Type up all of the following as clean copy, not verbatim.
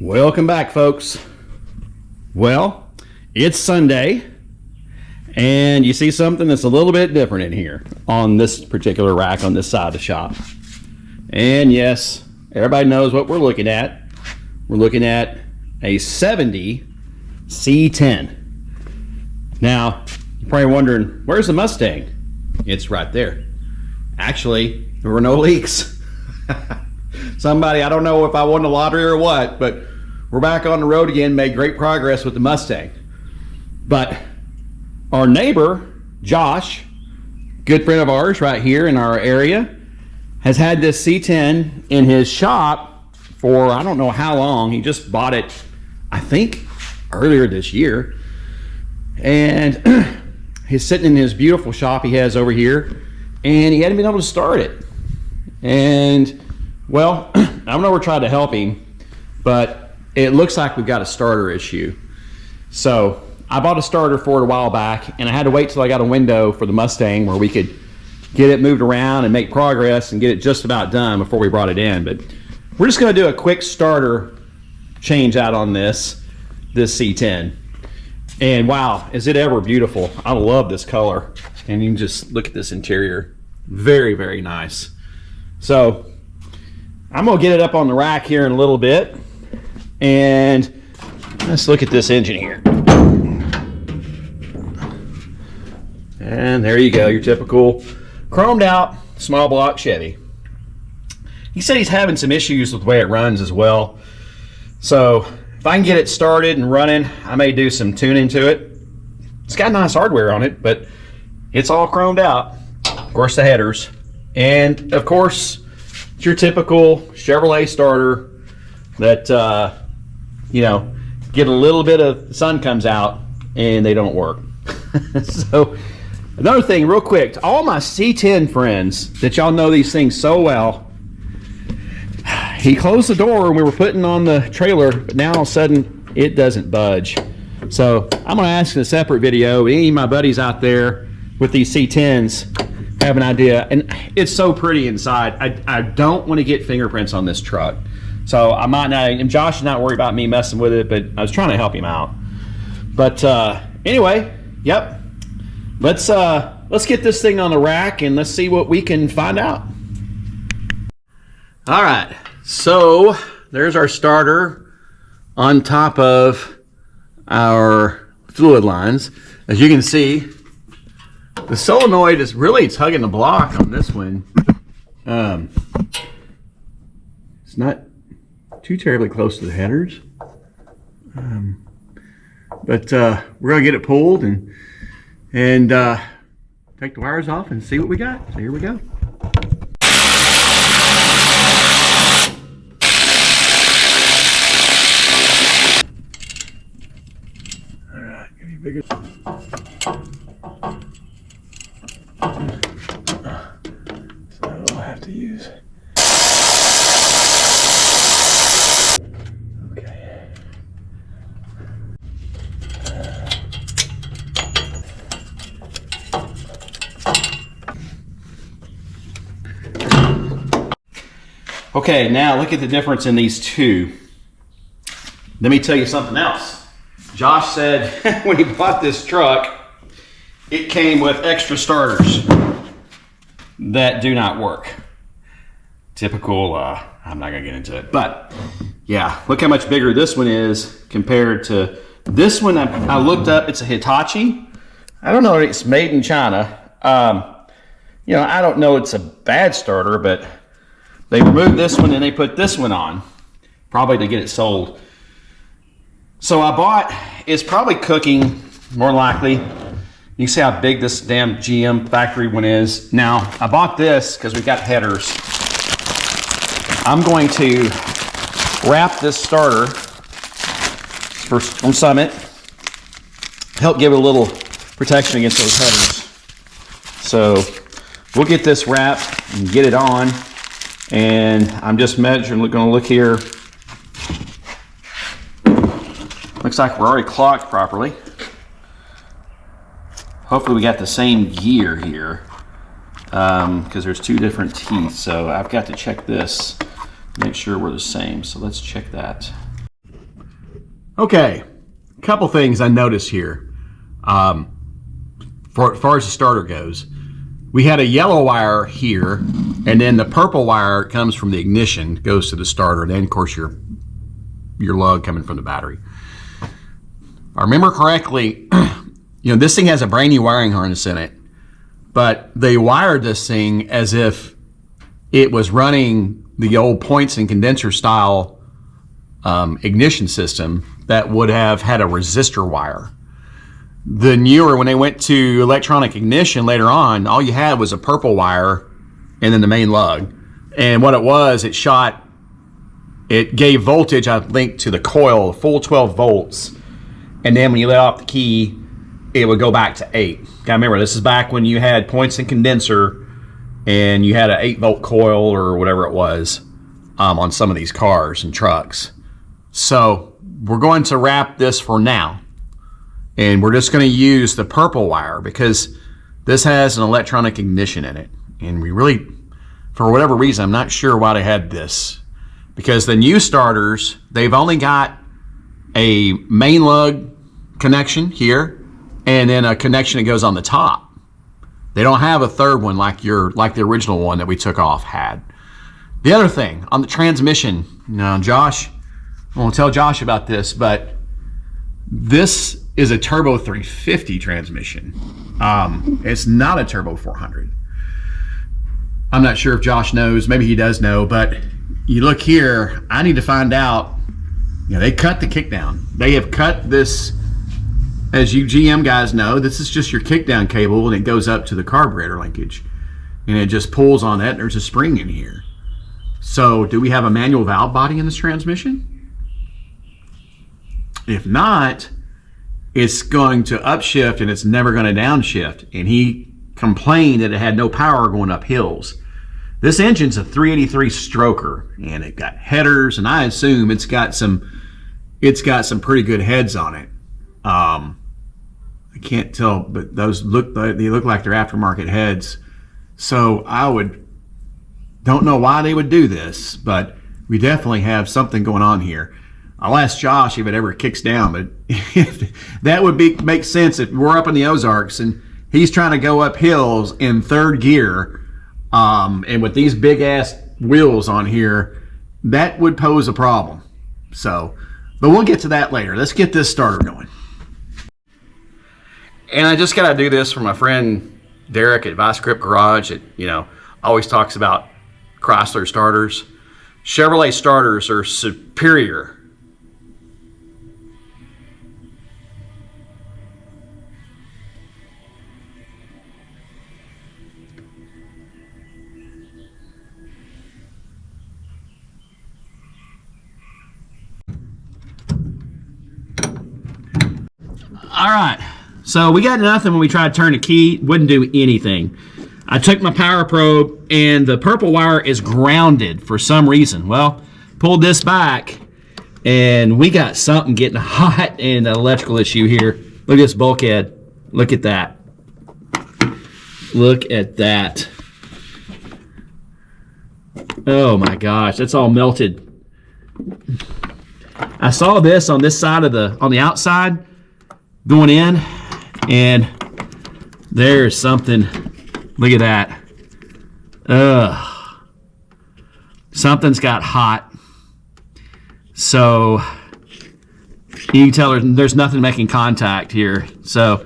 Welcome back, folks. Well, it's Sunday, and you see something that's a little bit different in here on this particular rack on this side of the shop. And yes, everybody knows what we're looking at. We're looking at a 70 C10. Now, you're probably wondering, where's the Mustang? It's right there. Actually, there were no leaks. Somebody, I don't know if I won the lottery or what, but we're back on the road again, made great progress with the Mustang. But our neighbor, Josh, good friend of ours right here in our area, has had this C10 in his shop for I don't know how long. He just bought it, I think, earlier this year. And he's sitting in his beautiful shop he has over here, and he hadn't been able to start it. And well, I don't know, we're trying to help him, but it looks like we've got a starter issue. So I bought a starter for it a while back, and I had to wait till I got a window for the Mustang where we could get it moved around and make progress and get it just about done before we brought it in. But we're just going to do a quick starter change out on this C10. And wow, is it ever beautiful. I love this color. And you can just look at this interior. Very, very nice. So I'm gonna get it up on the rack here in a little bit, and let's look at this engine here. And there you go, your typical chromed out small block Chevy. He said he's having some issues with the way it runs as well. So if I can get it started and running, I may do some tuning to it. It's got nice hardware on it, but it's all chromed out. Of course, the headers. And of course, it's your typical Chevrolet starter that, you know, get a little bit of sun comes out and they don't work. So another thing real quick, to all my C10 friends that y'all know these things so well, he closed the door and we were putting on the trailer, but now all of a sudden it doesn't budge. So I'm gonna ask in a separate video, any of my buddies out there with these C10s have an idea, and it's so pretty inside. I don't want to get fingerprints on this truck, so I might not, and Josh is not worried about me messing with it, but I was trying to help him out. But anyway, yep, let's get this thing on the rack and let's see what we can find out. All right, so there's our starter on top of our fluid lines. As you can see, the solenoid is really tugging the block on this one. It's not too terribly close to the headers. But we're gonna get it pulled and take the wires off and see what we got. So here we go. All right, give me bigger. So I'll have to use. Okay. Okay, now look at the difference in these two. Let me tell you something else. Josh said when he bought this truck, it came with extra starters that do not work. Typical, I'm not gonna get into it, but yeah, look how much bigger this one is compared to this one. I looked up, it's a Hitachi. I don't know if it's made in China. You know, I don't know it's a bad starter, but they removed this one and they put this one on, probably to get it sold. So I bought, it's probably cooking, more likely. You can see how big this damn GM factory one is. Now, I bought this because we've got headers. I'm going to wrap this starter from Summit, help give it a little protection against those headers. So we'll get this wrapped and get it on. And I'm just measuring, gonna look here. Looks like we're already clocked properly. Hopefully we got the same gear here, because there's two different teeth. So I've got to check this, make sure we're the same. So let's check that. Okay, a couple things I noticed here. For as far as the starter goes, we had a yellow wire here, and then the purple wire comes from the ignition, goes to the starter, and then of course your lug coming from the battery. If I remember correctly, this thing has a brand new wiring harness in it, but they wired this thing as if it was running the old points and condenser style ignition system that would have had a resistor wire. The newer, when they went to electronic ignition later on, all you had was a purple wire and then the main lug. And what it was, it gave voltage, I think, to the coil, full 12 volts. And then when you let off the key, it would go back to 8. Gotta remember, this is back when you had points and condenser and you had an 8-volt coil or whatever it was on some of these cars and trucks. So we're going to wrap this for now. And we're just going to use the purple wire because this has an electronic ignition in it. And we really, for whatever reason, I'm not sure why they had this. Because the new starters, they've only got a main lug connection here and then a connection that goes on the top. They don't have a third one like the original one that we took off had. The other thing, on the transmission, Josh, I won't tell Josh about this, but this is a turbo 350 transmission. It's not a turbo 400. I'm not sure if Josh knows, maybe he does know, but you look here, I need to find out, they cut the kickdown. They have cut this, as you GM guys know, this is just your kickdown cable and it goes up to the carburetor linkage. And it just pulls on that and there's a spring in here. So do we have a manual valve body in this transmission? If not, it's going to upshift and it's never going to downshift. And he complained that it had no power going up hills. This engine's a 383 stroker and it got headers, and I assume it's got some pretty good heads on it. I can't tell, but they look like they're aftermarket heads. So don't know why they would do this, but we definitely have something going on here. I'll ask Josh if it ever kicks down, but that would make sense if we're up in the Ozarks and he's trying to go up hills in third gear, and with these big ass wheels on here, that would pose a problem. So, but we'll get to that later. Let's get this starter going. And I just got to do this for my friend Derek at Vice Grip Garage that, always talks about Chrysler starters. Chevrolet starters are superior. All right, so we got nothing when we tried to turn the key. Wouldn't do anything. I took my power probe and the purple wire is grounded for some reason. Well, pulled this back and we got something getting hot in an electrical issue here. Look at this bulkhead. Look at that. Look at that. Oh my gosh, that's all melted. I saw this on this side on the outside going in, and there's something. Look at that. Something's got hot. So you can tell there's nothing making contact here. So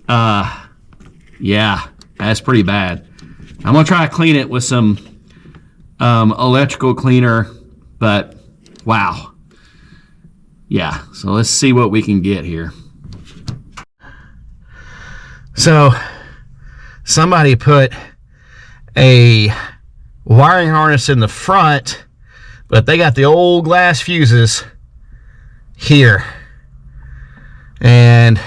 yeah, that's pretty bad. I'm gonna try to clean it with some electrical cleaner, but wow. Yeah, so let's see what we can get here. So somebody put a wiring harness in the front, but they got the old glass fuses here. And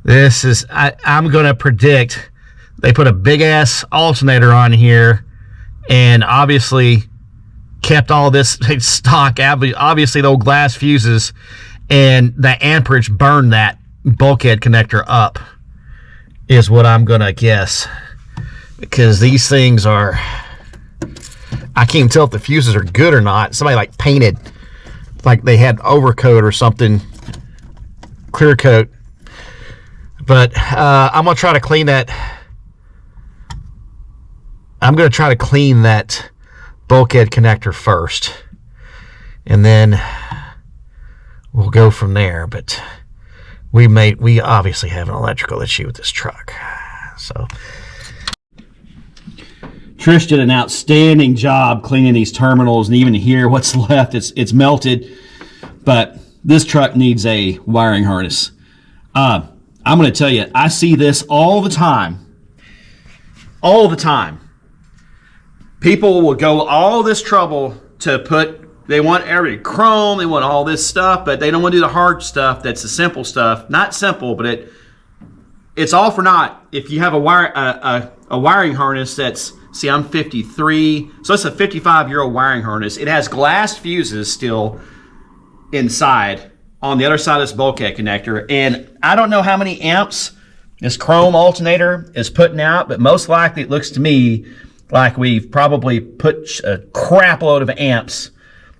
this is, I'm going to predict they put a big ass alternator on here and obviously kept all this stock, obviously the old glass fuses, and the amperage burned that bulkhead connector up, is what I'm gonna guess, because these things are, I can't tell if the fuses are good or not. Somebody like painted like they had overcoat or something, clear coat. But I'm gonna try to clean that. I'm gonna try to clean that bulkhead connector first, and then we'll go from there. But we obviously have an electrical issue with this truck. So Trish did an outstanding job cleaning these terminals, and even here, what's left, it's melted. But this truck needs a wiring harness. I'm going to tell you, I see this all the time. All the time. People will go all this trouble to put, they want every chrome, they want all this stuff, but they don't want to do the hard stuff. That's the simple stuff. Not simple, but it's all for naught. If you have a wiring harness that's, see, I'm 53, so it's a 55-year-old wiring harness. It has glass fuses still inside on the other side of this bulkhead connector, and I don't know how many amps this chrome alternator is putting out, but most likely it looks to me like we've probably put a crap load of amps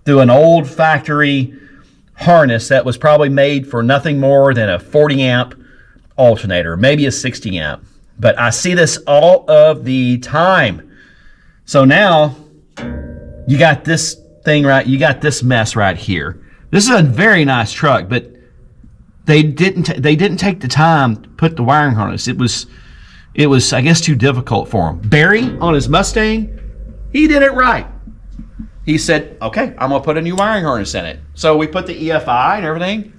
through an old factory harness that was probably made for nothing more than a 40 amp alternator, maybe a 60 amp. But I see this all of the time. So now you got this thing right, you got this mess right here. This is a very nice truck, but they didn't take the time to put the wiring harness. It was I guess too difficult for him. Barry on his Mustang, he did it right. He said, okay, I'm gonna put a new wiring harness in it. So we put the EFI and everything.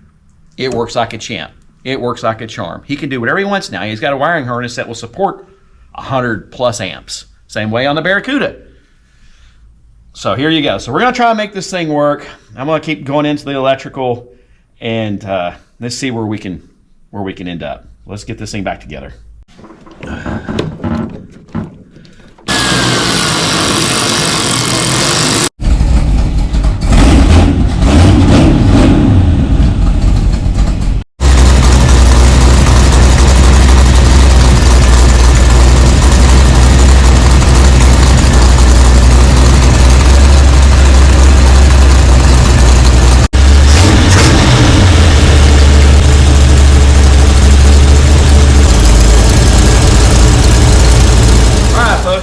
It works like a champ. It works like a charm. He can do whatever he wants now. He's got a wiring harness that will support 100 plus amps. Same way on the Barracuda. So here you go. So we're gonna try and make this thing work. I'm gonna keep going into the electrical, and let's see where we can end up. Let's get this thing back together.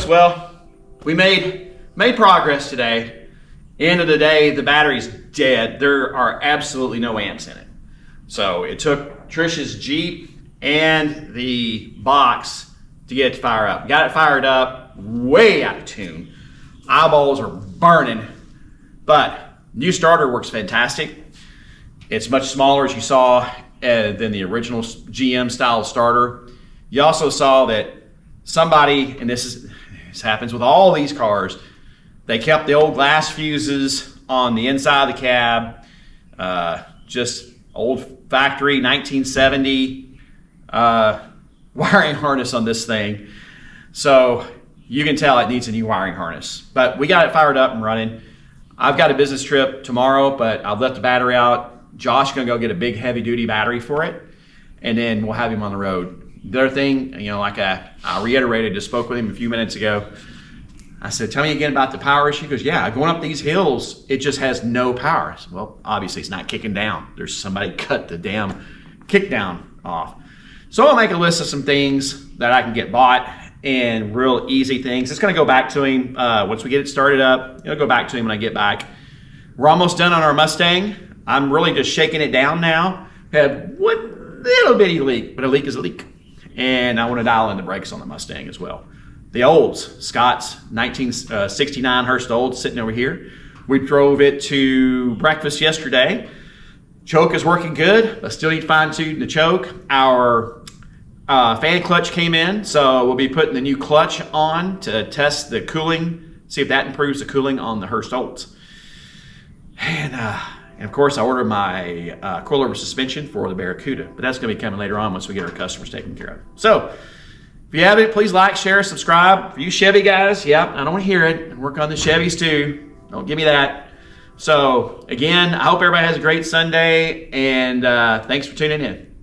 Well, we made progress today. End of the day, the battery's dead. There are absolutely no amps in it. So it took Trish's Jeep and the box to get it to fire up. Got it fired up, way out of tune. Eyeballs are burning, but new starter works fantastic. It's much smaller, as you saw, than the original GM style starter. You also saw that somebody, and this happens with all these cars, they kept the old glass fuses on the inside of the cab, just old factory 1970 wiring harness on this thing. So you can tell it needs a new wiring harness. But we got it fired up and running. I've got a business trip tomorrow, but I've left the battery out. Josh is gonna go get a big heavy duty battery for it, and then we'll have him on the road. The other thing, like I reiterated, just spoke with him a few minutes ago. I said, tell me again about the power issue. He goes, yeah, going up these hills, it just has no power. I said, well, obviously it's not kicking down. There's somebody cut the damn kick down off. So I'll make a list of some things that I can get bought, and real easy things. It's gonna go back to him once we get it started up. It'll go back to him when I get back. We're almost done on our Mustang. I'm really just shaking it down now. We had one little bitty leak, but a leak is a leak. And I want to dial in the brakes on the Mustang as well. The Olds, Scott's 1969 Hurst Olds sitting over here. We drove it to breakfast yesterday. Choke is working good, but still need to fine tune the choke. Our fan clutch came in, so we'll be putting the new clutch on to test the cooling, see if that improves the cooling on the Hurst Olds. And of course, I ordered my coilover suspension for the Barracuda, but that's going to be coming later on once we get our customers taken care of. So, if you haven't, please like, share, subscribe. For you Chevy guys, yeah, I don't want to hear it. And work on the Chevys too. Don't give me that. So, again, I hope everybody has a great Sunday, and thanks for tuning in.